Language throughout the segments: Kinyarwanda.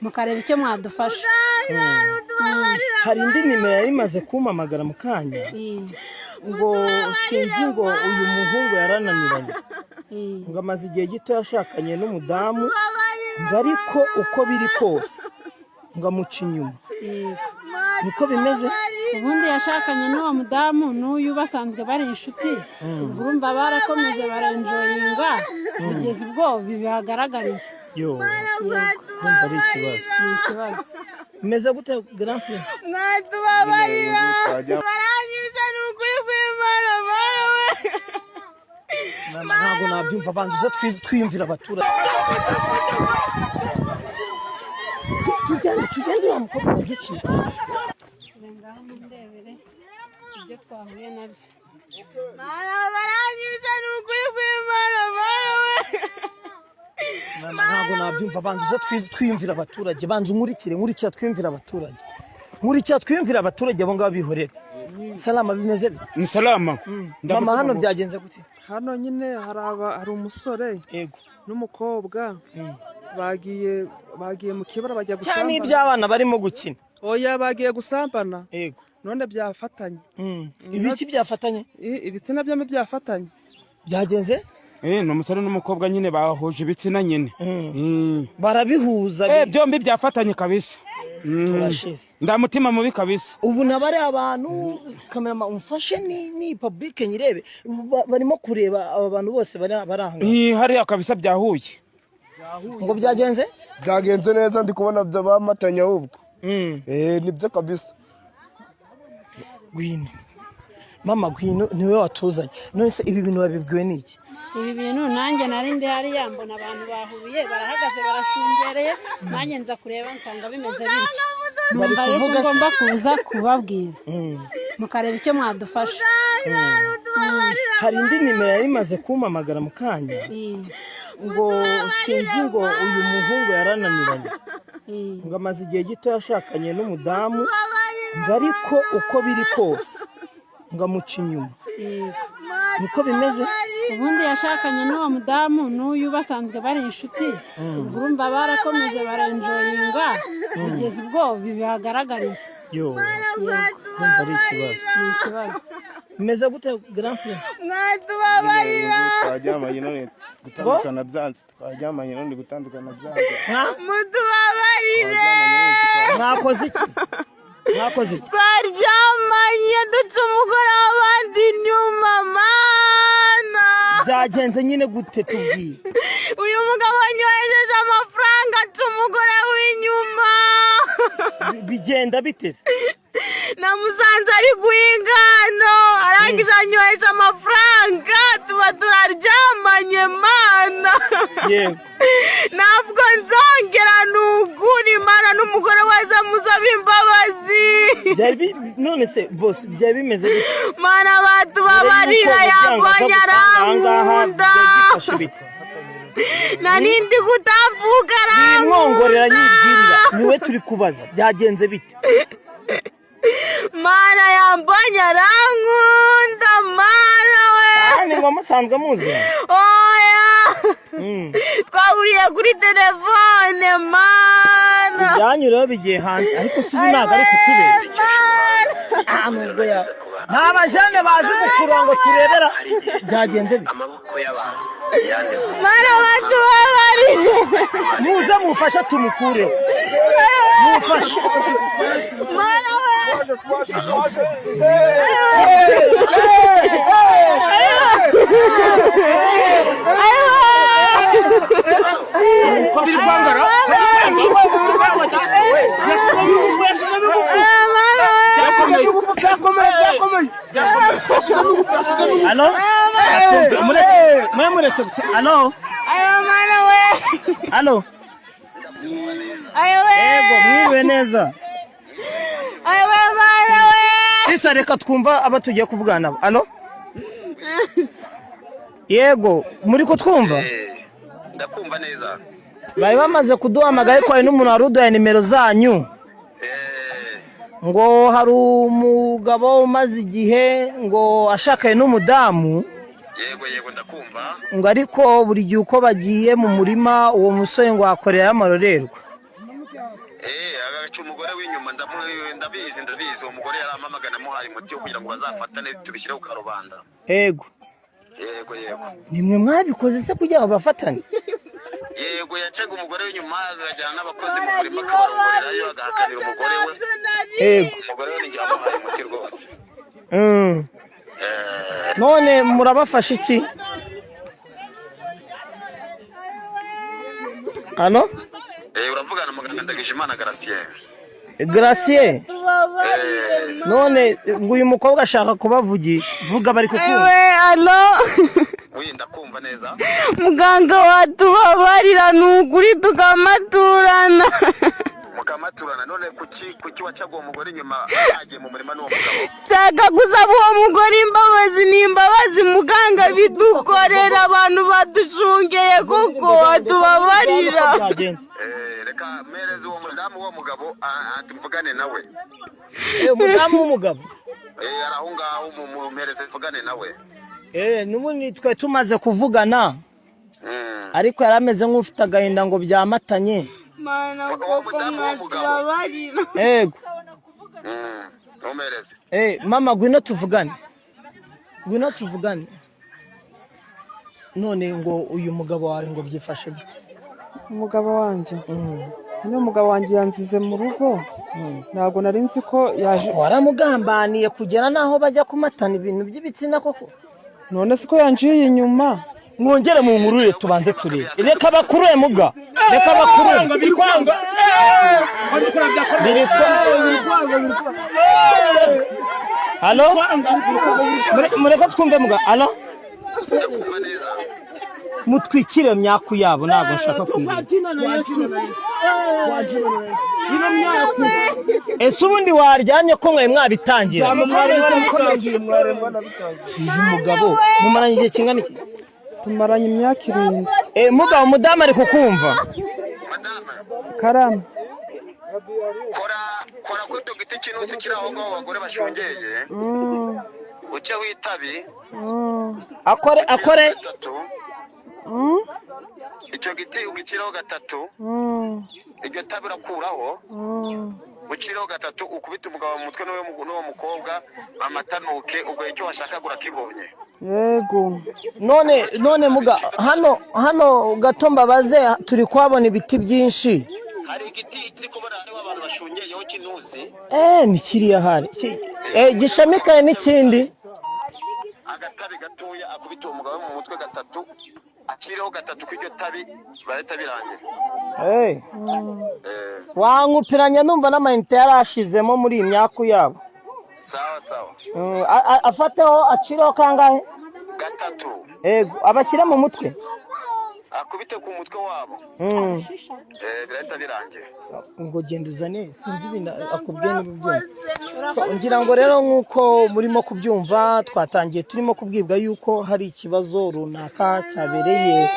mukareba icyo mwadufasha. Hari indi nimero yari imaze kumpamagara mu kanya ngo sinzi ngo uyu muhungu yarananiranye ngo amaze igihe gito yashakanye n'umudamu ngo ariko uko biri kose ngo amuca inyuma. Niko bimeze? Ubundi yashakanye n'uwo mudamu n'uyu basanzwe bari inshuti, urumva barakomeze barenjoyinga kugeza ubwo bibagaragariye. Urumva ari ikibazo. Ni ikibazo. Bimeze gute grand frère? Mwatubabarira barangije n'ukuri kw'Imana barawe. Ntabwo nabyumva, banzuze twiyumvira abaturage. Tugende wa mukobwa uducika. Ngaho mundebere ibyo twahuye nabyo. Barangije n'ukuri kw'Imana barawe. Ntabwo nabyumva, banzuze twiyumvira abaturage. Banzu nkurikira twiyumvira abaturage. Twiyumvira abaturage abo ngabo bihorera. Salama bimeze bite? Ni salama. Mama hano byagenze gute? Hano nyine hari umusore n'umukobwa bagiye mu kibara bajya gusambana. Cyane iby'abana barimo gukina. Oya bagiye gusambana. None byafatanye. Ibiki byafatanye? Ibitsina byombi byafatanye. Byagenze? Ni umusore n'umukobwa nyine bahuje ibitsina nyine. Barabihuza. Byombi byafatanye kabisa. Turashize. Ndamutima mubi kabisa. Ubu nabare abantu kamera umfashe ni public nyirebe barimo kureba aba bantu bose baranga. Hari kabisa byahuye. Ngo byagenze? Byagenze neza ndi kubona bamatanya ahubwo. Nibyo kabisa. Gwino. Mama Gwino niwe watuzanye. None se ibi bintu babibwiwe niki? Ibi bintu nanjye narinde hari yambona abantu bahuye barahagaze barashungereye, nanjye nza kureba nsanga bimeze bityo. Bari kuvuga se ngomba kuza kubabwira. Mukareba icyo mwadufasha. Hari indi nimero yari imaze kumpamagara mu kanya ngo sinzi ngo uyu muhungu yarananiranye ngo amaze igihe gito yashakanye n'umudamu ngo ariko uko biri kose ngo amuca inyuma. Niko bimeze? Ubundi yashakanye n'uwo mudamu n'uyu basanzwe bari inshuti, urumva barakomeze barenjoyinga kugeza ubwo bibagaragariye. Urumva ari ikibazo. Ni ikibazo. Bimeze gute grand frère? Mwatubabarira Twajyamanye none gutandukana byanze. Twajyamanye none gutandukana byanze. mutubabarire. Mwakoze iki? Twaryamanye duca umugore w'abandi inyuma mana. Byagenze nyine gute tubwire? Uyu mugabo anyohereje amafaranga aca umugore w'inyuma. Bigenda biteze? Namusanze ari guhinga hano arangije anyoheje amafaranga tuba turaryamanye mana. Ntabwo nzongera nugura Imana n'umugore wese musaba imbabazi. None se boss byari bimeze bite? Mana batubabarira yambonye arankunda. Narindi gutambuka arankunda. Mwongorera nyibwirira niwe turi kubaza byagenze bite? Mana yambonye arankunda mana we. Ni ngo musanzwe muzi? Oya. Twahuriye kuri telefone mana. Byanyureho bigiye hanze ariko sibi ntabwo ari kutubeshya. Nubwo nta bajane bazi gukurongo turebera byagenze bite? Mana batubabarire. Muze mufasha tumukure. Mufasha. Mana we. Hello? Hello? Hello? Ego mwiwe neza. Isa reka twumva aba tugiye kuvugana nabo. Hello? Yego muri ko twumva? Ndakumva neza. Bari bamaze kuduhamagaye ko ari n'umuntu waruduye nimero zanyu. Ngo hari umugabo umaze igihe ngo ashakaye n'umudamu. Yego ndakumva. Ngo ariko buri gihe uko bagiye mu murima uwo musore ngo akorera amarorerwa. kwica umugore w'inyuma ndabizi uwo mugore yarampamagana amuhaye umuti kugira ngo bazafatane tubishyire ku karubanda. Yego nimwe mwabikoze se kugira ngo bafatane? Yego yacaga umugore w'inyuma agajyana n'abakozi mu murima akabarongorerayo agahakanira umugore we. Yego umugore we n'igihe amuhaye umuti rwose. None murabafasha iki? Hano? Uravugana muganga Ndagijimana Gratien. None ngo uyu mukobwa ashaka kubavugisha. Vuga bari kukumva. Allo. Ndakumva neza. Muganga watubabarira n'ukuri tukamaturana. Mukamaturana none kuki wacaga uwo mugore inyuma yagiye mu murima n'uwo mugabo? Nshaka gusaba uwo mugore imbabazi muganga bidukorera abantu badushungeye kuko watubabarira. Reka mereze uwo mudamu w'uwo mugabo tumvugane nawe. Umudamu w'umugabo? Araho ngaho mumpereze mvugane nawe. N'ubundi twe tumaze kuvugana. Ariko yarameze nk'ufite agahinda ngo byamatanye. Mana koko mwatubabarira. Yego. Mumereze. Mama gwino tuvugane. None ngo uyu mugabo wawe ngo byifashe bite? Umugabo wanjye umugabo wanjye yanzize mu rugo, ntabwo nari nzi ko yaje. Waramugambaniye kugera naho bajya kumatana ibintu by'ibitsina koko? None siko yanjiye inyuma. Mwongere mu nkurure tubanze turebe. Reka bakurure muga. Biri kwanga. Halo? Mureka twumve muga. Halo? Mutwikire myaku yabo ntabwo nshaka kwirira. Ese ubundi waryamye ko mwe mwabitangira? Uyu mugabo mumaranye igihe kingana iki? Tumaranye imyaka 7. Mugabo umudamu ari kukumva? Karama. Kora kwito giti kinusi kiraho ngo abagore bashongeye. Uce witabi. Akore. Icyo giti ugikiraho 3. Iryo tabi rakuraho. Ukiraho 3 ukubita umugabo mu mutwe n'uwo mukobwa amatanuke ubwo icyo washaka gurakibonye. Yego. None muga hano gato mbabaze turi kwabona ibiti byinshi. Hari igiti ndi kubona hari abantu bashungeyeho kinuzi. Ni kiriya hari. Gishamikaye n'ikindi. Agatabi gatoya akubita uwo mugabo mu mutwe 3. Akiriho 3 kw'iryo tabi bareta birangira. Wankupiranya numva n'amayinite yarashizemo muri imyaku yabo. Sawa. Afateho akiriho kangahe? 3. Abashyira mu mutwe. Akubite ku mutwe wabo. Birahita birangira. Ngo genda uzane sinzi ibintu akubwiye n'ubyumva. Ngira ngo rero nk'uko murimo kubyumva twatangiye turimo kubwibwa yuko hari ikibazo runaka cyabereye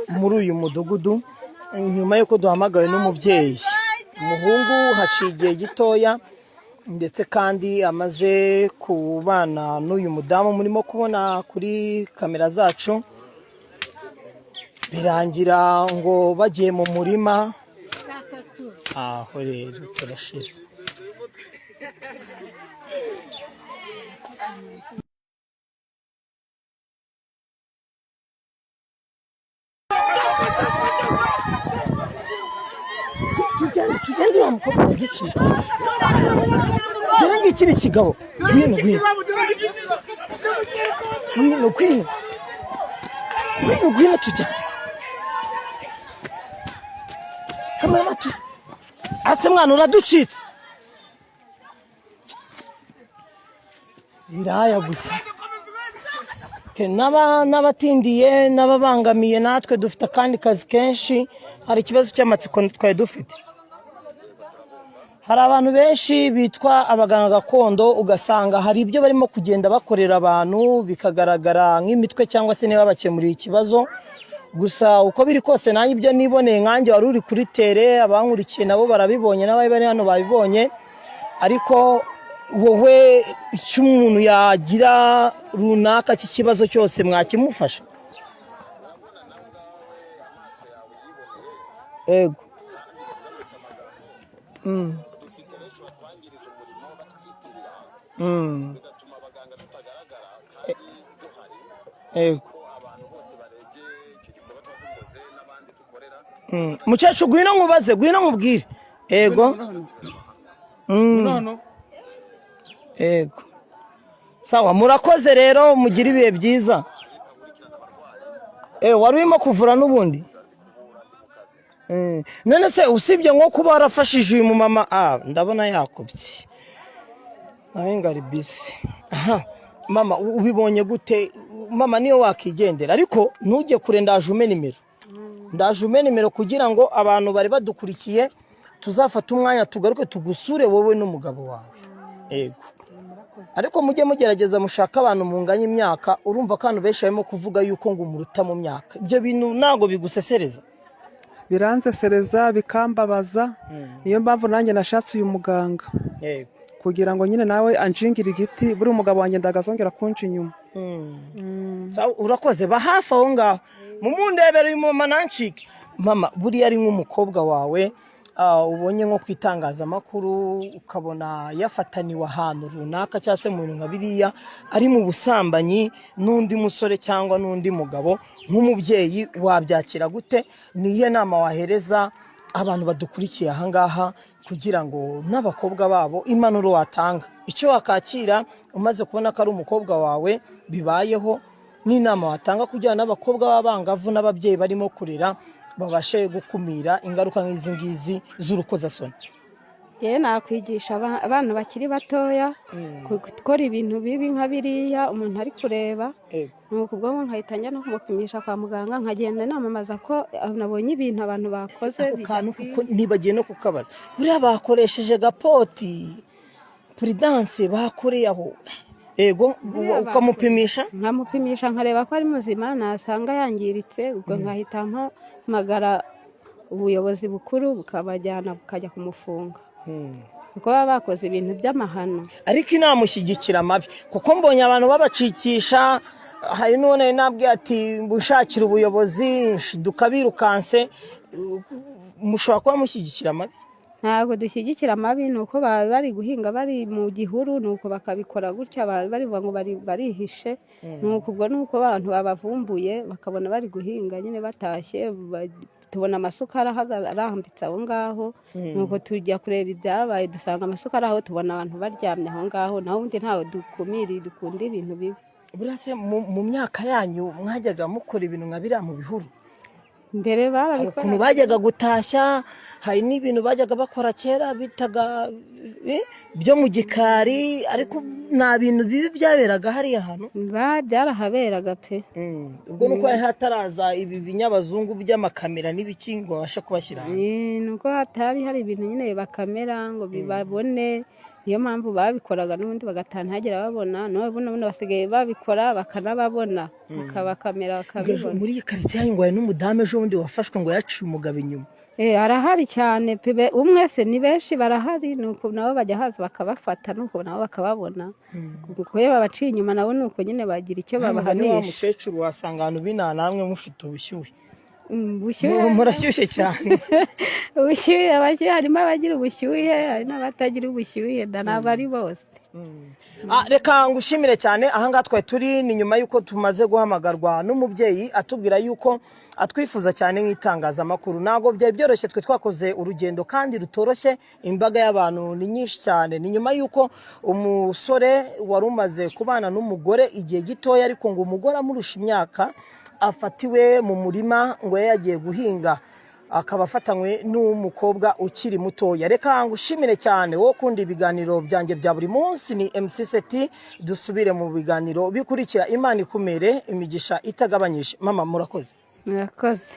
muri uyu mudugudu nyuma yuko duhamagawe n'umubyeyi. Umuhungu haciye igihe gitoya ndetse kandi amaze kubana n'uyu mudamu murimo kubona kuri kamera zacu. Birangira ngo bagiye mu murima. Aho rero turashize. Tugende wa mukobwa ducika. Dore ngikiri kigabo. Ngwino tujya. Kamamatu. Ase mwana uraducitse. Biraya gusa. N'abatindiye n'ababangamiye natwe dufite kandi kazi kenshi. Hari ikibazo cy'amatsiko twari dufite. Hari abantu benshi bitwa abaganga gakondo ugasanga hari ibyo barimo kugenda bakorera abantu bikagaragara nk'imitwe cyangwa se niba bakemurira ikibazo. Gusa uko biri kose nanjye ibyo niboneye nkanjye wari uri kuri tere abankurikiye nabo barabibonye n'abari bari hano babibonye. Ariko wowe icyo umuntu yagira runaka cy'ikibazo cyose mwakimufasha. benshi batwangiriza umurimo batwitirira bigatuma abaganga tutagaragara kandi duhari ko abantu bose barebye icyo gikorwa twakoze n'abandi dukorera. Mukecuru gwino nkubaze gwino nkubwire ego ego sawa murakoze rero mugira ibihe byiza. Wari urimo kuvura n'ubundi none se usibye nko kuba warafashije uyu mumama ndabona yakubye nawe ngari bisi. Mama ubibonye gute? Mama niyo wakigendera ariko ntujye kure, ndaje ume nimero kugira ngo abantu bari badukurikiye tuzafata umwanya tugaruke tugusure wowe n'umugabo wawe. Yego ariko mujye mugerageza mushaka abantu munganya imyaka. Urumva kandi benshi barimo kuvuga yuko ngo umuruta mu myaka. Ibyo bintu ntago bigusesereza? Biransesereza bikambabaza. Niyo mpamvu nanjye nashatse uyu muganga kugira ngo nyine nawe anjingire igiti buri umugabo wanjye ndagazongera kunca inyuma. Urakoze ba hafi aho ngaho mumundebere uyu mama nancike. Mama buriya ari nk'umukobwa wawe ubonye nko kwitangazamakuru ukabona yafataniwe ahantu runaka cyangwa se mu bintu nka biriya ari mu busambanyi n'undi musore cyangwa n'undi mugabo, nk'umubyeyi wabyakira gute? Niye nama wahereza abantu badukurikiye ahangaha kugira ngo n'abakobwa babo impanuro watanga, icyo wakakira umaze kubona ko ari umukobwa wawe bibayeho, n'inama watanga kugira n'abakobwa b'abangavu n'ababyeyi barimo kurera babashe gukumira ingaruka nk'izi ngizi z'urukozasoni? Nakwigisha abana bakiri batoya gukora ibintu bibi nka biriya umuntu ari kureba, nuko ubwo nkahita njya no kumupimisha kwa muganga, nkagenda namamaza ko nabonye ibintu abantu bakoze. Nibagiye no kukabaza, buriya bakoresheje gapoti Prudence bakoreye aho? Ego ukamupimisha? Nkamupimisha nkareba ko ari muzima, nasanga yangiritse ubwo nkahita mpamagara ubuyobozi bukuru bukabajyana bukajya kumufunga kuko baba bakoze ibintu by'amahano. Ariko inamushyigikira amabi kuko mbonye abantu babacikisha. Hari none nabwiye ati mbushakira ubuyobozi dukabirukanse. Mushobora kuba mushyigikira amabi? Ntabwo dushyigikira amabi, nuko baba bari guhinga bari mu gihuru nuko bakabikora gutya, bari ngo barihishe, nuko ubwo nuko abantu babavumbuye bakabona bari guhinga nyine batashye, tubona amasuka arahambitse aho ngaho, nuko tujya kureba ibyabaye dusanga amasuka araho, tubona abantu baryamye aho ngaho, naho ubundi ntawe dukumiri dukunda ibintu bibi. Burase mu myaka yanyu mwajyaga mukora ibintu nka biriya mu bihuru? Mbere barabikora, ukuntu bajyaga gutashya, hari n'ibintu bajyaga bakora kera bitaga byo mu gikari, ariko nta bintu bibi byaberaga hariya hantu? Byarahaberaga pe. Ubwo nuko hataraza ibi binyabazungu by'amakamera n'ibiki ngo babashe kubashyira hanze? Nuko hatari hari ibintu nyine bakamera ngo bibabone, niyo mpamvu babikoraga n'ubundi bagataha ntihagire ababona. None basigaye babikora bakanababona bakabakamera bakabibona. Muri iyi karitsiye yanyu ngo hari n'umudamu ejo bundi wafashwe ngo yaciye umugabo inyuma? Arahari cyane pe, umwe se ni benshi barahari, nuko nabo bajya haza bakabafata, nuko nabo bakababona kuko iyo babaciye inyuma nabo nuko nyine bagira icyo babahanisha. Mukecuru wasanga abantu b'inaha namwe mufite ubushyuhe. Murashyushye cyane. Ubushyuhe harimo abagira ubushyuhe hari n'abatagira ubushyuhe, ntabwo ari bose. Reka ngushimire cyane. Ahangaha twari turi ni nyuma y'uko tumaze guhamagarwa n'umubyeyi atubwira yuko atwifuza cyane nk'itangazamakuru. Ntabwo byari byoroshye, twe twakoze urugendo kandi rutoroshye, imbaga y'abantu ni nyinshi cyane. Ni nyuma y'uko umusore wari umaze kubana n'umugore igihe gitoya, ariko ngo umugore amurusha imyaka afatiwe mu murima ngo yagiye guhinga, akaba afatanywe n'umukobwa ukiri mutoya. Reka ngushimire cyane wowe ukunda ibiganiro byanjye bya buri munsi. Ni MC Seti, dusubire mu biganiro bikurikira. Imana ikumere imigisha itagabanyije. Mama murakoze. Murakoze.